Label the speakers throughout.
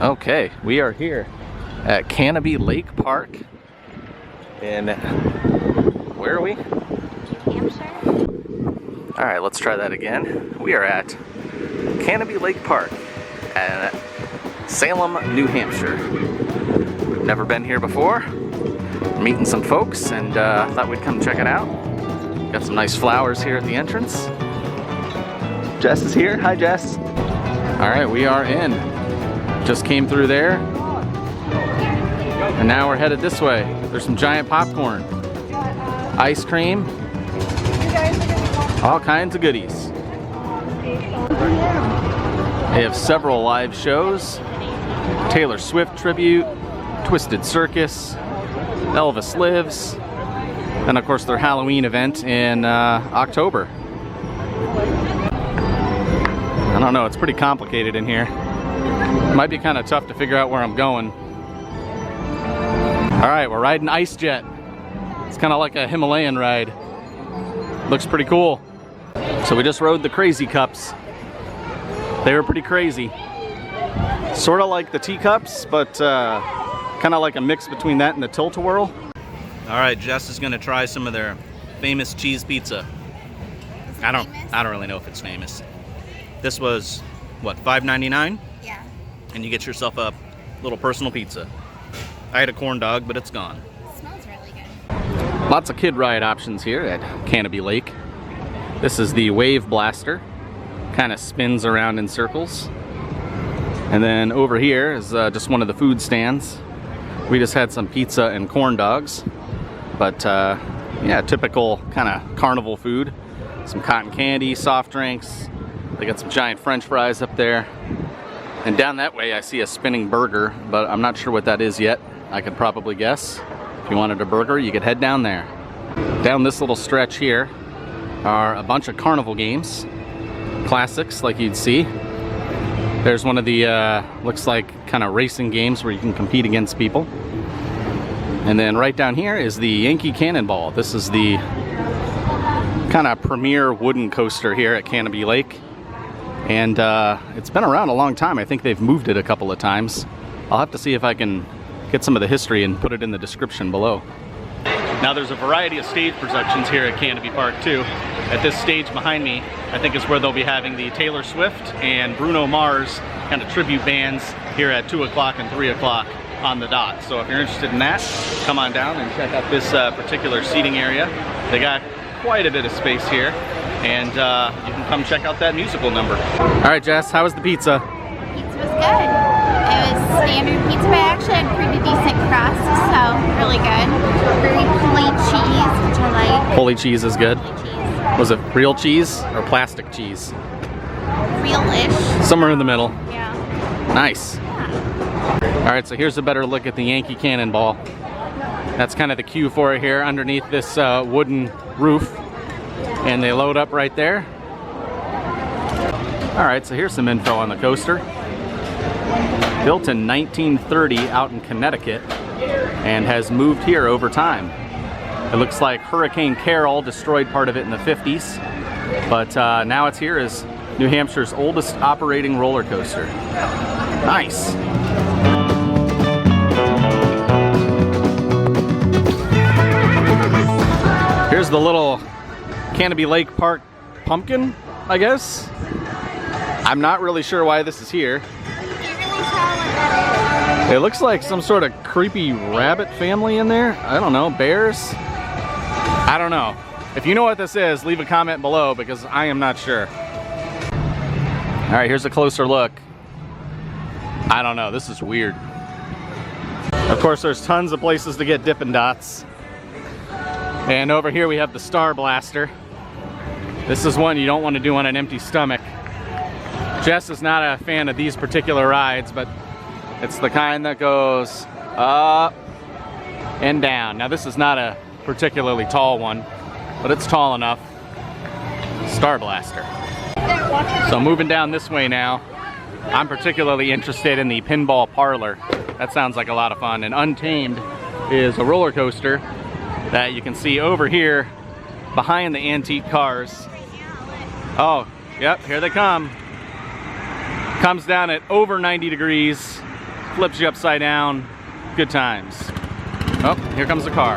Speaker 1: Okay, we are here at Canobie Lake Park in, where are we?
Speaker 2: Hampshire.
Speaker 1: All right, let's try that again. We are at Canobie Lake Park at Salem, New Hampshire. We've never been here before. We're meeting some folks and thought we'd come check it out. Got some nice flowers here at the entrance. Jess is here. Hi, Jess. All right, we are in. Just came through there, and now we're headed this way. There's some giant popcorn, ice cream, all kinds of goodies. They have several live shows: Taylor Swift tribute, Twisted Circus, Elvis Lives, and of course their Halloween event in October. I don't know, it's pretty complicated in here. It might be kind of tough to figure out where I'm going. All right, we're riding Ice Jet. It's kind of like a Himalayan ride. Looks pretty cool. So we just rode the Crazy Cups. They were pretty crazy. Sort of like the teacups, but kind of like a mix between that and the tilt-a-whirl. All right, Jess is gonna try some of their famous cheese pizza. I don't really know if it's famous. This was, what, $5.99?
Speaker 2: Yeah.
Speaker 1: And you get yourself a little personal pizza. I had a corn dog, but it's gone.
Speaker 2: It smells really good.
Speaker 1: Lots of kid ride options here at Canobie Lake. This is the Wave Blaster. Kind of spins around in circles. And then over here is just one of the food stands. We just had some pizza and corn dogs. But yeah, typical kind of carnival food. Some cotton candy, soft drinks. They got some giant French fries up there. And down that way I see a spinning burger, but I'm not sure what that is yet. I could probably guess. If you wanted a burger, you could head down there. Down this little stretch here are a bunch of carnival games. Classics like you'd see. There's one of the, looks like kind of racing games where you can compete against people. And then right down here is the Yankee Cannonball. This is the kind of premier wooden coaster here at Canobie Lake. And it's been around a long time. I think they've moved it a couple of times. I'll have to see if I can get some of the history and put it in the description below. Now there's a variety of stage productions here at Canobie Park too. At this stage behind me, I think is where they'll be having the Taylor Swift and Bruno Mars kind of tribute bands here at 2 o'clock and 3 o'clock on the dot. So if you're interested in that, come on down and check out this particular seating area. They got quite a bit of space here. And you can come check out that musical number. All right, Jess, how was the pizza?
Speaker 2: Pizza was good. It was standard pizza, but I actually had pretty decent crust, so really good. Very pulley cheese, which I like.
Speaker 1: Pulley cheese is good.
Speaker 2: Pulley cheese.
Speaker 1: Was it real cheese or plastic cheese?
Speaker 2: Real-ish.
Speaker 1: Somewhere in the middle.
Speaker 2: Yeah.
Speaker 1: Nice.
Speaker 2: Yeah.
Speaker 1: All right, so here's a better look at the Yankee Cannonball. That's kind of the cue for it here underneath this wooden roof. And they load up right there. All right, so here's some info on the coaster. Built in 1930 out in Connecticut and has moved here over time. It looks like Hurricane Carol destroyed part of it in the 50s, but now it's here as New Hampshire's oldest operating roller coaster. Nice. Here's the little Canobie Lake Park pumpkin, I guess. I'm not really sure why this is here. It looks like some sort of creepy rabbit family in there. I don't know, bears? I don't know. If you know what this is, leave a comment below because I am not sure. All right, here's a closer look. I don't know, this is weird. Of course, there's tons of places to get Dippin' Dots. And over here we have the Star Blaster. This is one you don't want to do on an empty stomach. Jess is not a fan of these particular rides, but it's the kind that goes up and down. Now this is not a particularly tall one, but it's tall enough. Star Blaster. So moving down this way now, I'm particularly interested in the Pinball Parlor. That sounds like a lot of fun. And Untamed is a roller coaster that you can see over here behind the antique cars. Oh, yep, here they come. Comes down at over 90 degrees flips you upside down. Good times. Oh, here comes the car.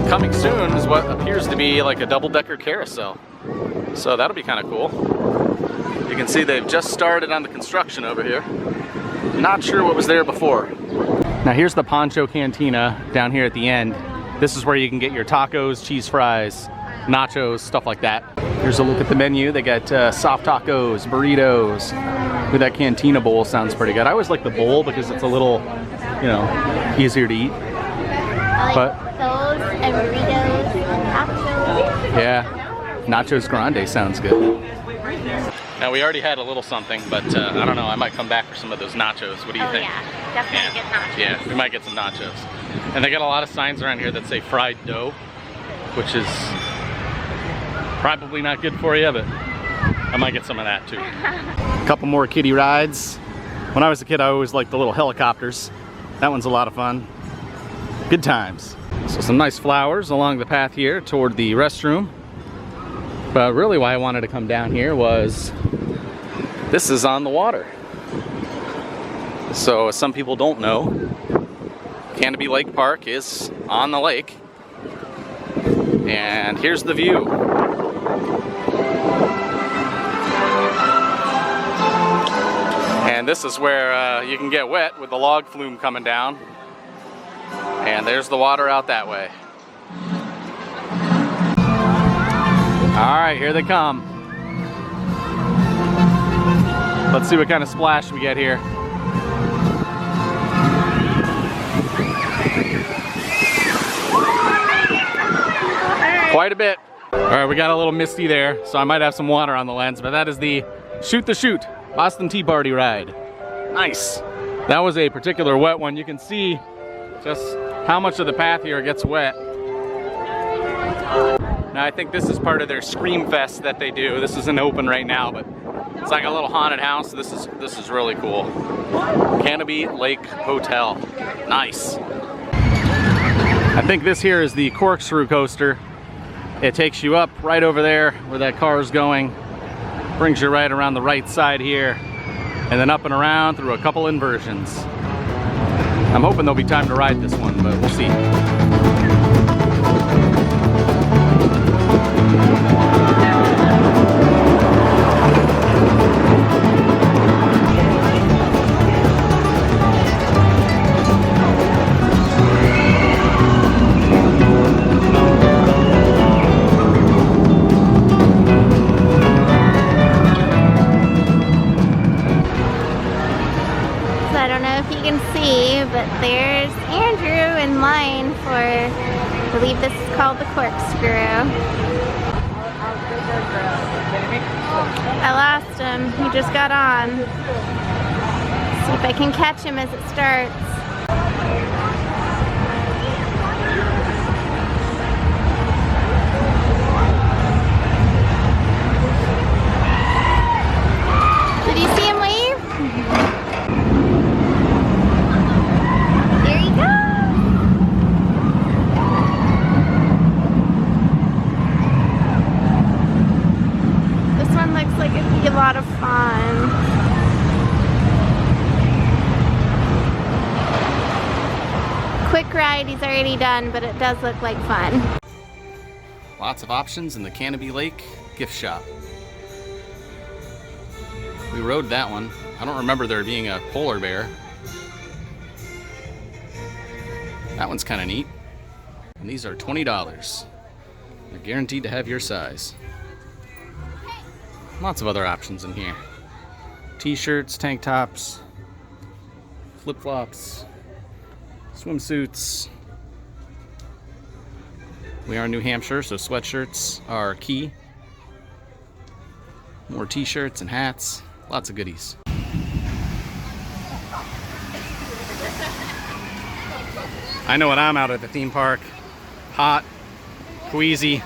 Speaker 1: Coming soon is what appears to be like a double-decker carousel. So that'll be kind of cool. You can see they've just started on the construction over here. Not sure what was there before. Now here's the Poncho Cantina down here at the end. This is where you can get your tacos, cheese fries, nachos, stuff like that. Here's a look at the menu. They got soft tacos, burritos. With that cantina bowl sounds pretty good. I always like the bowl because it's a little, you know, easier to eat. But
Speaker 2: Those and burritos and nachos.
Speaker 1: yeah, nachos grande sounds good. Now we already had a little something, but I don't know, I might come back for some of those nachos. What do you think?
Speaker 2: Yeah, definitely get nachos.
Speaker 1: Yeah, we might get some nachos. And they got a lot of signs around here that say fried dough, which is probably not good for you, but I might get some of that too. A couple more kiddie rides. When I was a kid, I always liked the little helicopters. That one's a lot of fun. Good times. So some nice flowers along the path here toward the restroom. But really why I wanted to come down here was this is on the water. So as some people don't know, Canobie Lake Park is on the lake. And here's the view. And this is where you can get wet with the log flume coming down. And there's the water out that way. All right, here they come. Let's see what kind of splash we get here. Quite a bit. All right, we got a little misty there, so I might have some water on the lens, but that is the Shoot the Chute Boston Tea Party ride. Nice. That was a particular wet one. You can see just how much of the path here gets wet. Now I think this is part of their Scream Fest that they do. This isn't open right now, but it's like a little haunted house. This is really cool. Canobie Lake Hotel. Nice. I think this here is the Corkscrew Coaster. It takes you up right over there where that car is going, brings you right around the right side here, and then up and around through a couple inversions. I'm hoping there'll be time to ride this one, but we'll see.
Speaker 2: But there's Andrew in line for, I believe this is called the Corkscrew. I lost him, he just got on. See if I can catch him as it starts. Did you see him wave? A lot of fun. Quick ride, he's already done, but it does look like fun.
Speaker 1: Lots of options in the Canobie Lake gift shop. We rode that one. I don't remember there being a polar bear. That one's kind of neat. And these are $20. They're guaranteed to have your size. Lots of other options in here. T-shirts, tank tops, flip-flops, swimsuits. We are in New Hampshire, so sweatshirts are key. More t-shirts and hats. Lots of goodies. I know what I'm out at the theme park. Hot, queasy.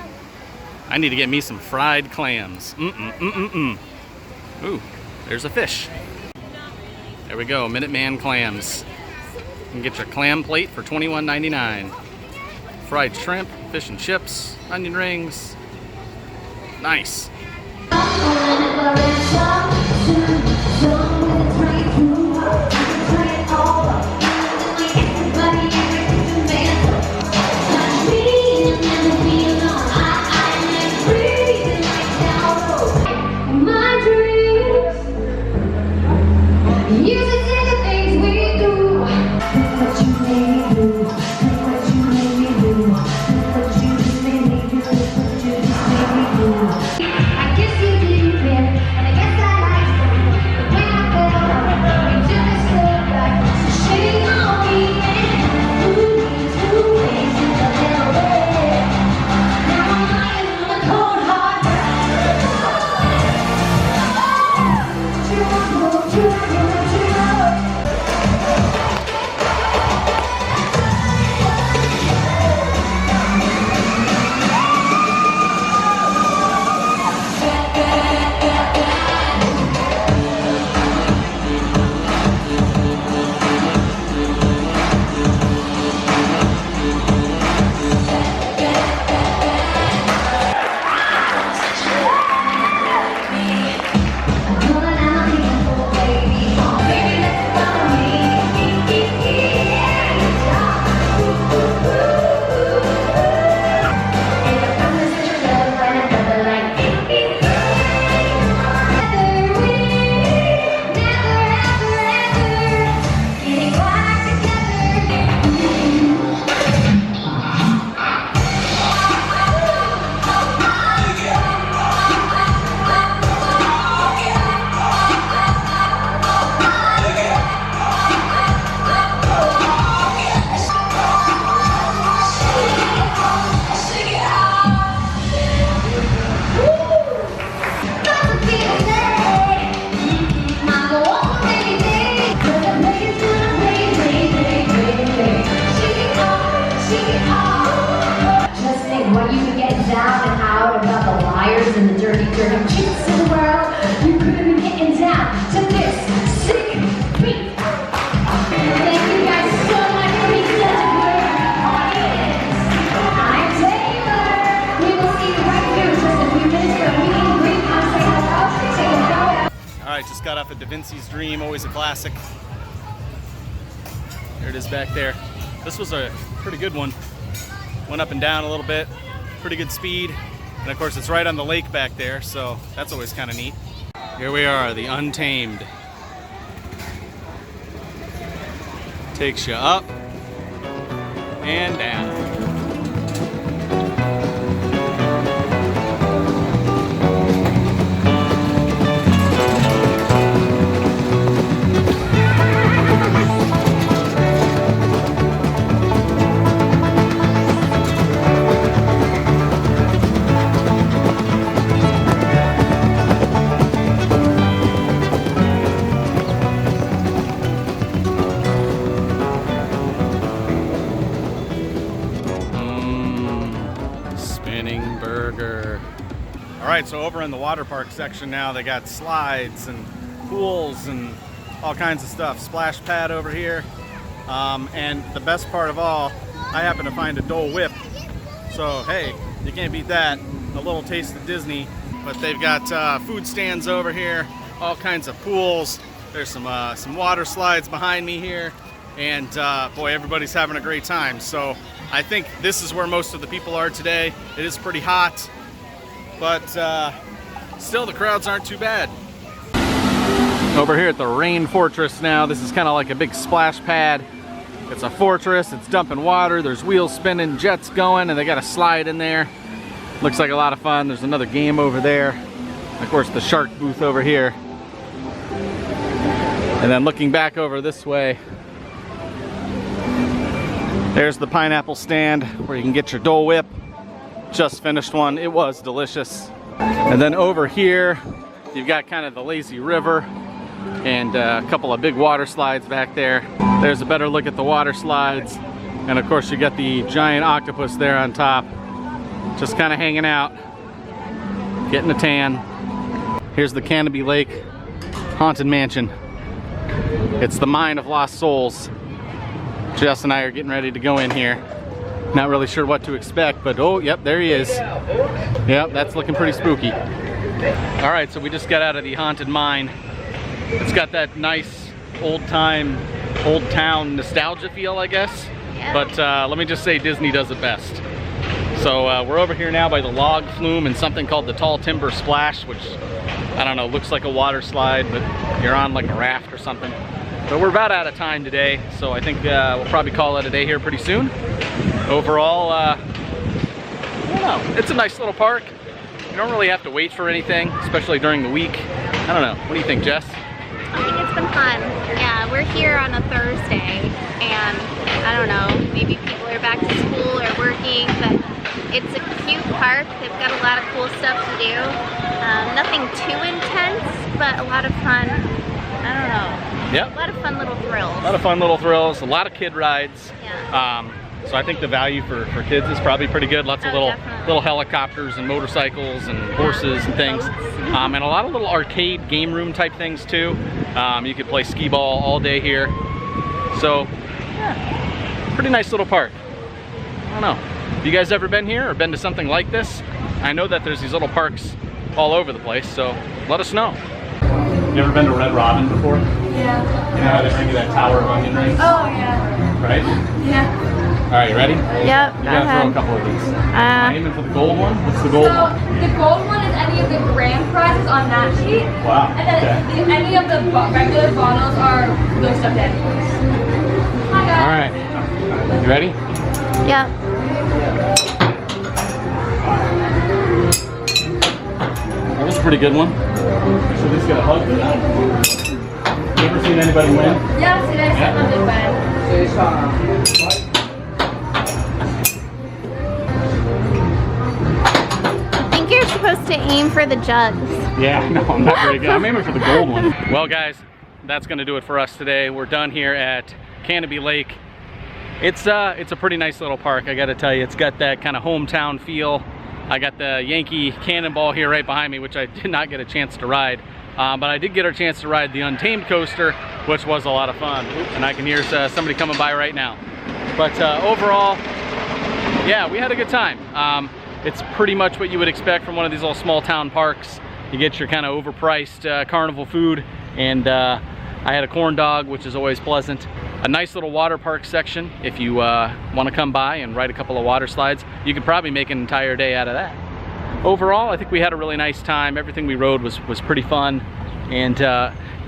Speaker 1: I need to get me some fried clams. Ooh, there's a fish. There we go, Minuteman clams. You can get your clam plate for $21.99. Fried shrimp, fish and chips, onion rings. Nice. Just got off of Da Vinci's Dream, always a classic. There it is back there. This was a pretty good one. Went up and down a little bit, pretty good speed. And of course it's right on the lake back there, so that's always kind of neat. Here we are, the Untamed. Takes you up and down. Alright, so over in the water park section now, they got slides and pools and all kinds of stuff. Splash pad over here. And the best part of all, I happen to find a Dole Whip. So, hey, you can't beat that. A little taste of Disney. But they've got food stands over here, all kinds of pools. There's some water slides behind me here. And boy, everybody's having a great time. So I think this is where most of the people are today. It is pretty hot. But still, the crowds aren't too bad. Over here at the Rain Fortress now, this is kind of like a big splash pad. It's a fortress, it's dumping water, there's wheels spinning, jets going, and they got a slide in there. Looks like a lot of fun. There's another game over there. Of course, the shark booth over here. And then looking back over this way, there's the pineapple stand where you can get your Dole Whip. Just finished one. It was delicious. And then over here, you've got kind of the lazy river and a couple of big water slides back there. There's a better look at the water slides. And of course, you got the giant octopus there on top. Just kind of hanging out, getting a tan. Here's the Canobie Lake Haunted Mansion. It's the Mine of Lost Souls. Jess and I are getting ready to go in here. Not really sure what to expect, but oh, yep, there he is. Yep, that's looking pretty spooky. All right, so we just got out of the haunted mine. It's got that nice old town nostalgia feel, I guess.
Speaker 2: Yeah.
Speaker 1: But let me just say, Disney does it best. So we're over here now by the log flume and something called the Tall Timber Splash, which, I don't know, looks like a water slide, but you're on like a raft or something. But we're about out of time today, so I think we'll probably call it a day here pretty soon. Overall, I don't know, it's a nice little park. You don't really have to wait for anything, especially during the week. I don't know, what do you think, Jess?
Speaker 2: I think it's been fun. Yeah, we're here on a Thursday, and I don't know, maybe people are back to school or working, but it's a cute park. They've got a lot of cool stuff to do. Nothing too intense, but a lot of fun. I don't know.
Speaker 1: Yep.
Speaker 2: A lot of fun little thrills.
Speaker 1: A lot of fun little thrills, a lot of kid rides.
Speaker 2: Yeah.
Speaker 1: So I think the value for kids is probably pretty good. Lots of
Speaker 2: Definitely.
Speaker 1: little helicopters and motorcycles and horses and things. And a lot of little arcade game room type things too. You could play skee ball all day here. So, yeah, pretty nice little park. I don't know. Have you guys ever been here or been to something like this? I know that there's these little parks all over the place, so let us know. You ever been to Red Robin before?
Speaker 3: Yeah.
Speaker 1: You know how they bring you that tower of onion rings?
Speaker 3: Oh, yeah.
Speaker 1: Right?
Speaker 3: Yeah.
Speaker 1: All right, you ready?
Speaker 2: Yep.
Speaker 1: You gotta throw a couple of these. I'm aiming for the gold one. What's the gold
Speaker 3: So,
Speaker 1: one?
Speaker 3: the gold one is any of the grand prizes on that sheet.
Speaker 1: Wow.
Speaker 3: And then any of the regular bottles are those stuffed animals. Hi, guys.
Speaker 1: All right. You ready?
Speaker 2: Yep.
Speaker 1: That was a pretty good one. So at least get a hug for that. You ever seen anybody win?
Speaker 3: Yes, it is.
Speaker 1: Yeah.
Speaker 3: I'm the bed.
Speaker 2: I think you're supposed to aim for the jugs.
Speaker 1: Yeah, no, I'm not very good. I'm aiming for the gold one. Well, guys, that's gonna do it for us today. We're done here at Canobie Lake. It's a pretty nice little park, I gotta tell you. It's got that kind of hometown feel. I got the Yankee Cannonball here right behind me, which I did not get a chance to ride. But I did get a chance to ride the Untamed coaster, which was a lot of fun. Oops, and I can hear somebody coming by right now. But overall, yeah, we had a good time. It's pretty much what you would expect from one of these little small town parks. You get your kind of overpriced carnival food, and I had a corn dog, which is always pleasant. A nice little water park section. If you want to come by and ride a couple of water slides, you could probably make an entire day out of that. Overall, I think we had a really nice time. Everything we rode was pretty fun. And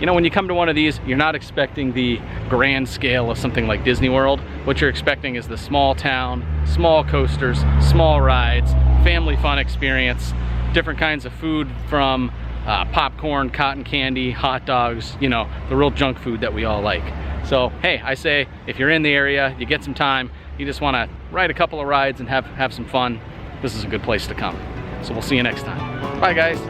Speaker 1: you know, when you come to one of these, you're not expecting the grand scale of something like Disney World. What you're expecting is the small town, small coasters, small rides, family fun experience, different kinds of food from popcorn, cotton candy, hot dogs, you know, the real junk food that we all like. So, hey, I say, if you're in the area, you get some time, you just want to ride a couple of rides and have some fun, this is a good place to come. So we'll see you next time. Bye, guys.